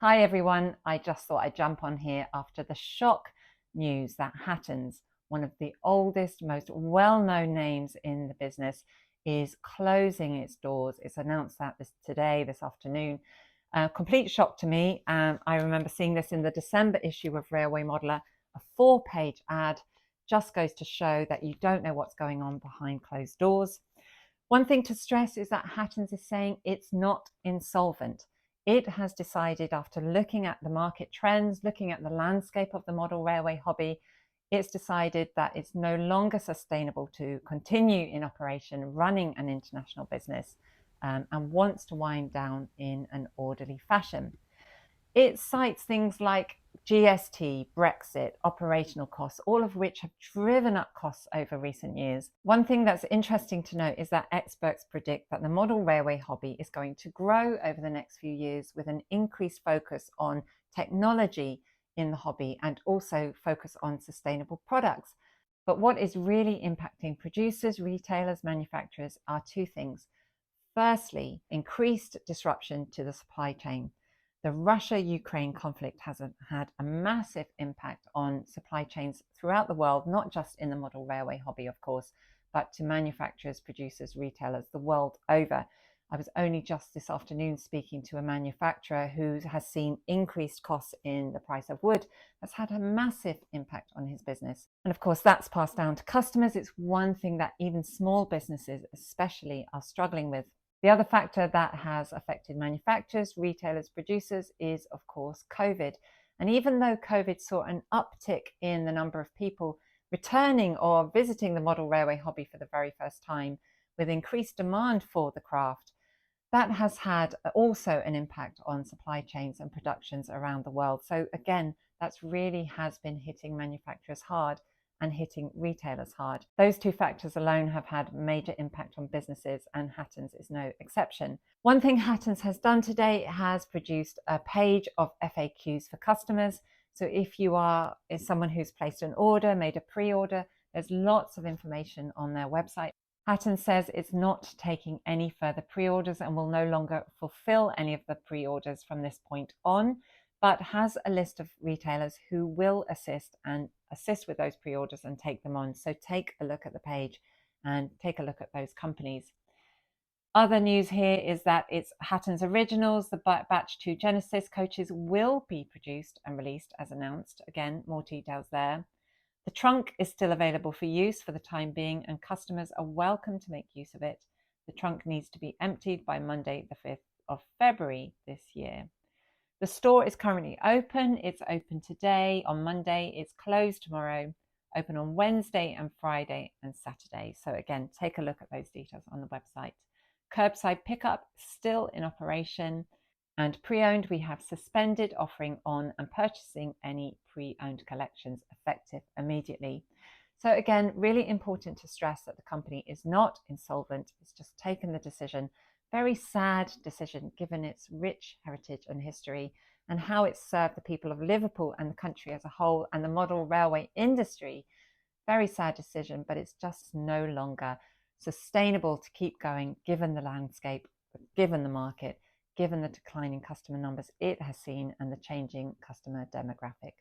Hi everyone, I just thought I'd jump on here after the shock news that Hattons, one of the oldest, most well-known names in the business, is closing its doors. It's announced that this afternoon. Complete shock to me. I remember seeing this in the December issue of Railway Modeler, a 4-page ad. Just goes to show that you don't know what's going on behind closed doors. One thing to stress is that Hattons is saying it's not insolvent. It has decided, after looking at the market trends, looking at the landscape of the model railway hobby, it's decided that it's no longer sustainable to continue in operation running an international business, and wants to wind down in an orderly fashion. It cites things like GST, Brexit, operational costs, all of which have driven up costs over recent years. One thing that's interesting to note is that experts predict that the model railway hobby is going to grow over the next few years with an increased focus on technology in the hobby and also focus on sustainable products. But what is really impacting producers, retailers, manufacturers are two things. Firstly, increased disruption to the supply chain. The Russia-Ukraine conflict has had a massive impact on supply chains throughout the world, not just in the model railway hobby, of course, but to manufacturers, producers, retailers the world over. I was only just this afternoon speaking to a manufacturer who has seen increased costs in the price of wood. That's had a massive impact on his business. And of course, that's passed down to customers. It's one thing that even small businesses especially are struggling with. The other factor that has affected manufacturers, retailers, producers is, of course, COVID. And even though COVID saw an uptick in the number of people returning or visiting the model railway hobby for the very first time, with increased demand for the craft, that has had also an impact on supply chains and productions around the world. So again, that's really has been hitting manufacturers hard and hitting retailers hard. Those two factors alone have had major impact on businesses, and Hattons is no exception. One thing Hattons has done today has produced a page of FAQs for customers. So if you is someone who's placed an order, made a pre-order, there's lots of information on their website. Hattons says it's not taking any further pre-orders and will no longer fulfill any of the pre-orders from this point on, but has a list of retailers who will assist with those pre-orders and take them on. So take a look at the page and take a look at those companies. Other news here is that it's Hattons Originals, the Batch 2 Genesis coaches will be produced and released as announced. Again, more details there. The trunk is still available for use for the time being, and customers are welcome to make use of it. The trunk needs to be emptied by Monday, the 5th of February this year. The store is currently open. It's open today on Monday. It's closed tomorrow, open on Wednesday and Friday and Saturday. So again, take a look at those details on the website. Curbside pickup still in operation. And pre-owned, we have suspended offering on and purchasing any pre-owned collections effective immediately. So again, really important to stress that the company is not insolvent. It's just taken the decision. Very sad decision given its rich heritage and history and how it's served the people of Liverpool and the country as a whole and the model railway industry. Very sad decision, but it's just no longer sustainable to keep going given the landscape, given the market, given the declining customer numbers it has seen and the changing customer demographic.